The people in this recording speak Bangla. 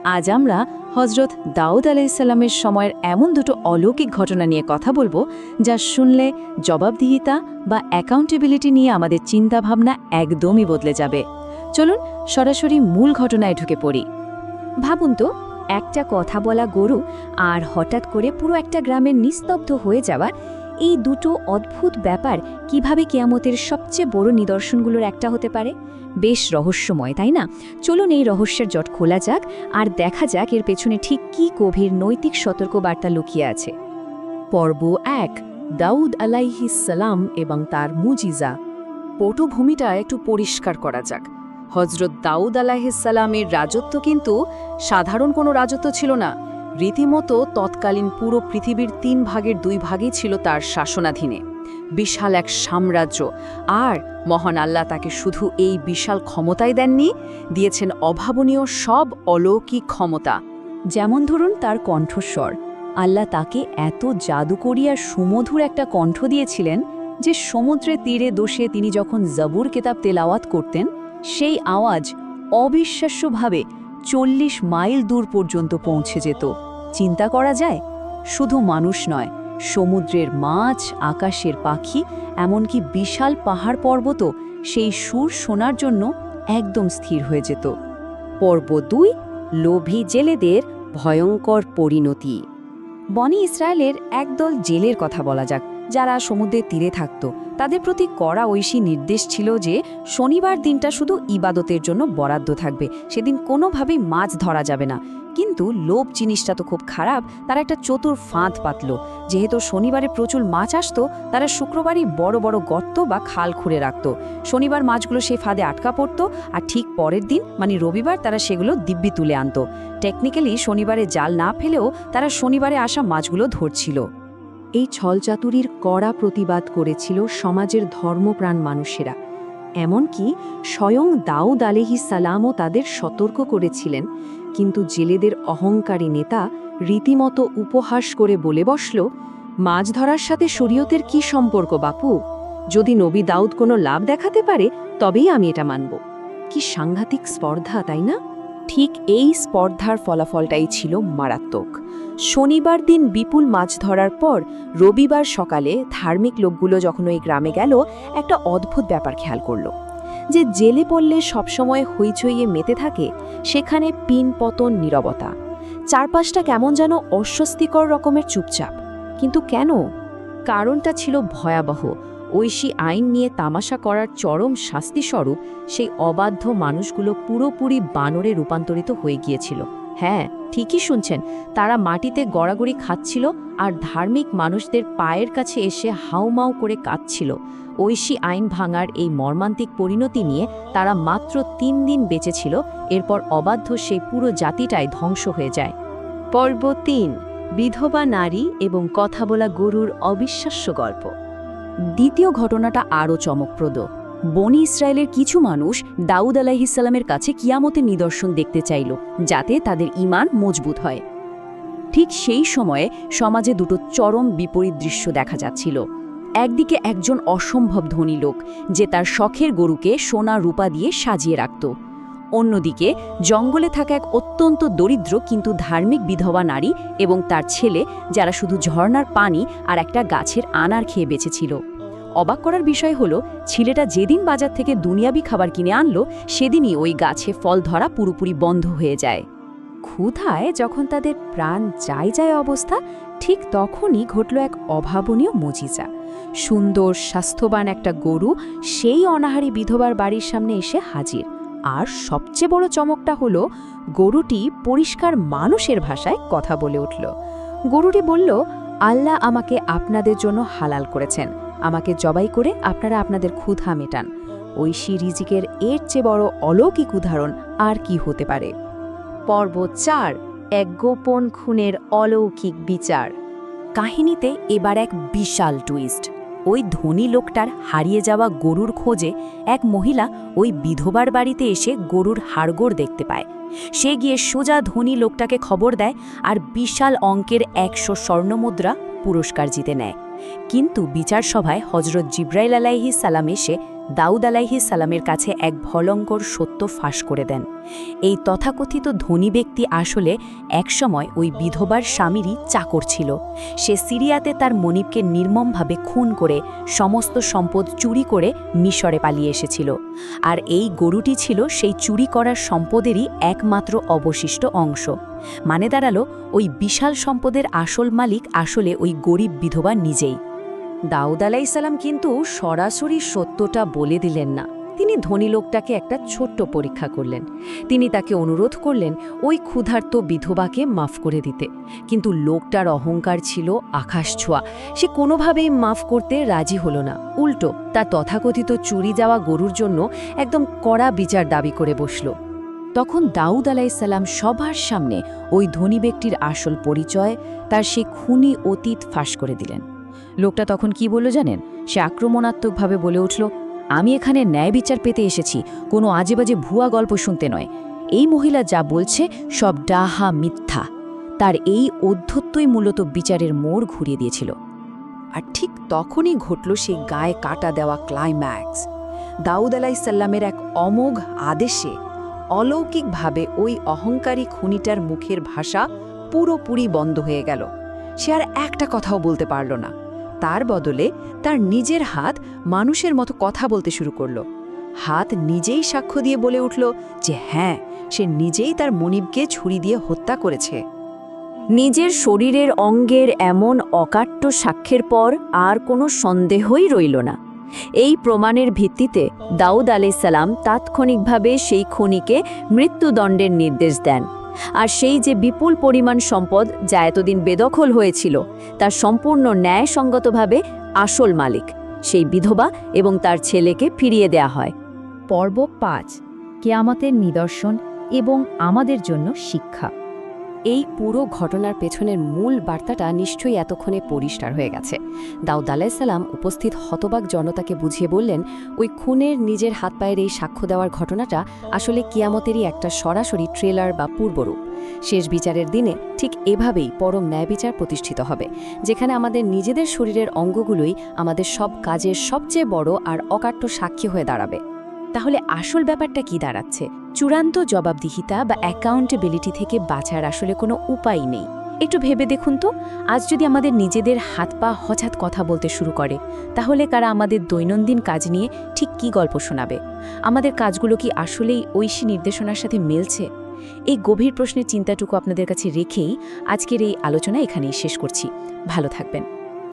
আজ আমরা হজরত দাউদ আলাইহিসসালামের সময়ের এমন দুটো অলৌকিক ঘটনা নিয়ে কথা বলবো যা শুনলে জবাবদিহিতা বা অ্যাকাউন্টেবিলিটি নিয়ে আমাদের চিন্তাভাবনা একদমই বদলে যাবে। চলুন সরাসরি মূল ঘটনায় ঢুকে পড়ি। ভাবুন তো, একটা কথা বলা গরু আর হঠাৎ করে পুরো একটা গ্রামের নিস্তব্ধ হয়ে যাওয়া, এই দুটো অদ্ভুত ব্যাপার কিভাবে কিয়ামতের সবচেয়ে বড় নিদর্শনগুলোর একটা হতে পারে। বেশ রহস্যময়, তাই না? চলুন এই রহস্যের জট খোলা যাক আর দেখা যাক এর পেছনে ঠিক কী গভীর নৈতিক সতর্কবার্তা লুকিয়ে আছে। পর্ব ১, দাউদ আলাইহিসসালাম এবং তার মুজিজা। পটভূমিটা একটু পরিষ্কার করা যাক। হজরত দাউদ আলাইহিসসালামের রাজত্ব কিন্তু সাধারণ কোনো রাজত্ব ছিল না। রীতিমতো তৎকালীন পুরো পৃথিবীর 3 ভাগের 2 ভাগই ছিল তার শাসনাধীনে। বিশাল এক সাম্রাজ্য। আর মহান আল্লাহ তাকে শুধু এই বিশাল ক্ষমতাই দেননি, দিয়েছেন অভাবনীয় সব অলৌকিক ক্ষমতা। যেমন ধরুন তার কণ্ঠস্বর। আল্লাহ তাকে এত জাদুকরী আর সুমধুর একটা কণ্ঠ দিয়েছিলেন যে সমুদ্রের তীরে বসে তিনি যখন জবুর কিতাব তেলাওয়াত করতেন, সেই আওয়াজ অবিশ্বাস্যভাবে 40 মাইল দূর পর্যন্ত পৌঁছে যেত। চিন্তা করা যায়, শুধু মানুষ নয়, সমুদ্রের মাছ, আকাশের পাখি, এমনকি বিশাল পাহাড় পর্বতও সেই সুর শোনার জন্য একদম স্থির হয়ে যেত। পর্ব ২, লোভী জেলেদের ভয়ঙ্কর পরিণতি। বনি ইসরায়েলের একদল জেলের কথা বলা যাক, যারা সমুদ্রের তীরে থাকত। তাদের প্রতি কড়া ঐশী নির্দেশ ছিল যে শনিবার দিনটা শুধু ইবাদতের জন্য বরাদ্দ থাকবে, সেদিন কোনোভাবেই মাছ ধরা যাবে না। কিন্তু লোভ জিনিসটা তো খুব খারাপ। তারা একটা চতুর ফাঁদ পাতল। যেহেতু শনিবারে প্রচুর মাছ আসতো, তারা শুক্রবারই বড় বড় গর্ত বা খাল খুঁড়ে রাখত। শনিবার মাছগুলো সেই ফাঁদে আটকা পড়ত, আর ঠিক পরের দিন মানে রবিবার তারা সেগুলো দিব্যি তুলে আনত। টেকনিক্যালি শনিবারে জাল না ফেলেও তারা শনিবারে আসা মাছগুলো ধরছিল। এই ছলচাতুরির কড়া প্রতিবাদ করেছিল সমাজের ধর্মপ্রাণ মানুষেরা। এমনকি স্বয়ং দাউদ আলাইহিসসালামও তাদের সতর্ক করেছিলেন। কিন্তু জেলেদের অহংকারী নেতা রীতিমতো উপহাস করে বলে বসল, মাছ ধরার সাথে শরীয়তের কি সম্পর্ক বাপু? যদি নবী দাউদ কোনো লাভ দেখাতে পারে তবেই আমি এটা মানব। কি সাংঘাতিক স্পর্ধা, তাই না? ঠিক এই স্পর্ধার ফলাফলটাই ছিল মারাত্মক। শনিবার দিন বিপুল মাছ ধরার পর রবিবার সকালে ধার্মিক লোকগুলো যখন ওই গ্রামে গেল, একটা অদ্ভুত ব্যাপার খেয়াল করল। যে জেলে পড়লে সবসময় হইচইয়ে মেতে থাকে, সেখানে পিনপতন নীরবতা। চারপাশটা কেমন যেন অস্বস্তিকর রকমের চুপচাপ। কিন্তু কেন? কারণটা ছিল ভয়াবহ। ঐশী আইন নিয়ে তামাশা করার চরম শাস্তিস্বরূপ সেই অবাধ্য মানুষগুলো পুরোপুরি বানরে রূপান্তরিত হয়ে গিয়েছিল। হ্যাঁ, ঠিকই শুনছেন, তারা মাটিতে গড়াগড়ি খাচ্ছিল আর ধার্মিক মানুষদের পায়ের কাছে এসে হাউমাউ করে কাঁদছিল। ঐশী আইন ভাঙার এই মর্মান্তিক পরিণতি নিয়ে তারা মাত্র 3 দিন বেঁচেছিল। এরপর অবাধ্য সেই পুরো জাতিটাই ধ্বংস হয়ে যায়। পর্ব ৩, বিধবা নারী এবং কথা বলা গরুর অবিশ্বাস্য গল্প। দ্বিতীয় ঘটনাটা আরও চমকপ্রদ। বনি ইসরায়েলের কিছু মানুষ দাউদ আলাইহিসসালামের কাছে কিয়ামতের নিদর্শন দেখতে চাইল, যাতে তাদের ঈমান মজবুত হয়। ঠিক সেই সময়ে সমাজে দুটো চরম বিপরীত দৃশ্য দেখা যাচ্ছিল। একদিকে একজন অসম্ভব ধনী লোক, যে তার শখের গরুকে সোনা রূপা দিয়ে সাজিয়ে রাখত। অন্যদিকে জঙ্গলে থাকা এক অত্যন্ত দরিদ্র কিন্তু ধার্মিক বিধবা নারী এবং তার ছেলে, যারা শুধু ঝর্ণার পানি আর একটা গাছের আনার খেয়ে বেঁচেছিল। অবাক করার বিষয় হলো, ছেলেটা যেদিন বাজার থেকে দুনিয়াবি খাবার কিনে আনলো, সেদিনই ওই গাছে ফল ধরা পুরোপুরি বন্ধ হয়ে যায়। ক্ষুধায় যখন তাদের প্রাণ যায় অবস্থা, ঠিক তখনই ঘটল এক অভাবনীয় মুজিজা। সুন্দর স্বাস্থ্যবান একটা গরু সেই অনাহারী বিধবার বাড়ির সামনে এসে হাজির। আর সবচেয়ে বড় চমকটা হলো, গরুটি পরিষ্কার মানুষের ভাষায় কথা বলে উঠল। গরুটি বলল, আল্লাহ আমাকে আপনাদের জন্য হালাল করেছেন, আমাকে জবাই করে আপনারা আপনাদের ক্ষুধা মেটান। ঐশী রিজিকের এর চেয়ে বড় অলৌকিক উদাহরণ আর কি হতে পারে? পর্ব ৪, এক গোপন খুনের অলৌকিক বিচার। কাহিনীতে এবার এক বিশাল টুইস্ট। ওই ধনী লোকটার হারিয়ে যাওয়া গরুর খোঁজে এক মহিলা ওই বিধবার বাড়িতে এসে গরুর হাড়গোড় দেখতে পায়। সে গিয়ে সোজা ধনী লোকটাকে খবর দেয় আর বিশাল অঙ্কের 100 স্বর্ণমুদ্রা পুরস্কার জিতে নেয়। কিন্তু বিচার সভায় হজরত জিব্রাইল আলাইহিস সালাম এসে দাউদ আলাইহিস সালামের কাছে এক ভয়ঙ্কর সত্য ফাঁস করে দেন। এই তথাকথিত ধনী ব্যক্তি আসলে একসময় ওই বিধবার স্বামীরই চাকর ছিল। সে সিরিয়াতে তার মনিবকে নির্মমভাবে খুন করে সমস্ত সম্পদ চুরি করে মিশরে পালিয়ে এসেছিল। আর এই গরুটি ছিল সেই চুরি করার সম্পদেরই একমাত্র অবশিষ্ট অংশ। মানে দাঁড়ালো ওই বিশাল সম্পদের আসল মালিক আসলে ওই গরিব বিধবা নিজেই। দাউদ আলাইসাল্লাম কিন্তু সরাসরি সত্যটা বলে দিলেন না। তিনি ধনী লোকটাকে একটা ছোট্ট পরীক্ষা করলেন। তিনি তাকে অনুরোধ করলেন ওই ক্ষুধার্ত বিধবাকে মাফ করে দিতে। কিন্তু লোকটার অহংকার ছিল আকাশ ছোঁয়া। সে কোনোভাবেই মাফ করতে রাজি হলো না। উল্টো তার তথাকথিত চুরি যাওয়া গরুর জন্য একদম কড়া বিচার দাবি করে বসল। তখন দাউদ আলাইসাল্লাম সবার সামনে ওই ধনী ব্যক্তির আসল পরিচয়, তার সেই খুনি অতীত ফাঁস করে দিলেন। লোকটা তখন কি বলল জানেন? সে আক্রমণাত্মকভাবে বলে উঠল, আমি এখানে ন্যায় বিচার পেতে এসেছি, কোনো আজেবাজে ভুয়া গল্প শুনতে নয়। এই মহিলা যা বলছে সব ডাহা মিথ্যা। তার এই অধ্যত্বই মূলত বিচারের মোড় ঘুরিয়ে দিয়েছিল। আর ঠিক তখনই ঘটল সেই গায়ে কাটা দেওয়া ক্লাইম্যাক্স। দাউদ আলাইসাল্লামের এক অমোঘ আদেশে অলৌকিকভাবে ওই অহংকারী খুনিটার মুখের ভাষা পুরোপুরি বন্ধ হয়ে গেল। সে আর একটা কথাও বলতে পারল না। তার বদলে তার নিজের হাত মানুষের মতো কথা বলতে শুরু করল। হাত নিজেই সাক্ষ্য দিয়ে বলে উঠল যে হ্যাঁ, সে নিজেই তার মনিবকে ছুরি দিয়ে হত্যা করেছে। নিজের শরীরের অঙ্গের এমন অকাট্য সাক্ষ্যের পর আর কোনো সন্দেহই রইল না। এই প্রমাণের ভিত্তিতে দাউদ আলাইসাল্লাম তাৎক্ষণিকভাবে সেই খুনিকে মৃত্যুদণ্ডের নির্দেশ দেন। আর সেই যে বিপুল পরিমাণ সম্পদ যা এতদিন বেদখল হয়েছিল, তার সম্পূর্ণ ন্যায়সঙ্গতভাবে আসল মালিক সেই বিধবা এবং তার ছেলেকে ফিরিয়ে দেয়া হয়। পর্ব 5, কিয়ামতের নিদর্শন এবং আমাদের জন্য শিক্ষা। এই পুরো ঘটনার পেছনের মূল বার্তাটা নিশ্চয়ই এতক্ষণে পরিষ্কার হয়ে গেছে। দাউদ আলাইসাল্লাম উপস্থিত হতবাক জনতাকে বুঝিয়ে বললেন, ওই খুনের নিজের হাত পায়ের এই সাক্ষ্য দেওয়ার ঘটনাটা আসলে কিয়ামতেরই একটা সরাসরি ট্রেলার বা পূর্বরূপ। শেষ বিচারের দিনে ঠিক এভাবেই পরম ন্যায় বিচার প্রতিষ্ঠিত হবে, যেখানে আমাদের নিজেদের শরীরের অঙ্গগুলোই আমাদের সব কাজের সবচেয়ে বড় আর অকাট্য সাক্ষী হয়ে দাঁড়াবে। তাহলে আসল ব্যাপারটা কি দাঁড়াচ্ছে? চূড়ান্ত জবাবদিহিতা বা অ্যাকাউন্টেবিলিটি থেকে বাঁচার আসলে কোনো উপায় নেই। একটু ভেবে দেখুন তো, আজ যদি আমাদের নিজেদের হাত পা হঠাৎ কথা বলতে শুরু করে, তাহলে কারা আমাদের দৈনন্দিন কাজ নিয়ে ঠিক কী গল্প শোনাবে? আমাদের কাজগুলো কি আসলেই ঐশী নির্দেশনার সাথে মেলছে? এই গভীর প্রশ্নের চিন্তাটুকু আপনাদের কাছে রেখেই আজকের এই আলোচনা এখানেই শেষ করছি। ভালো থাকবেন।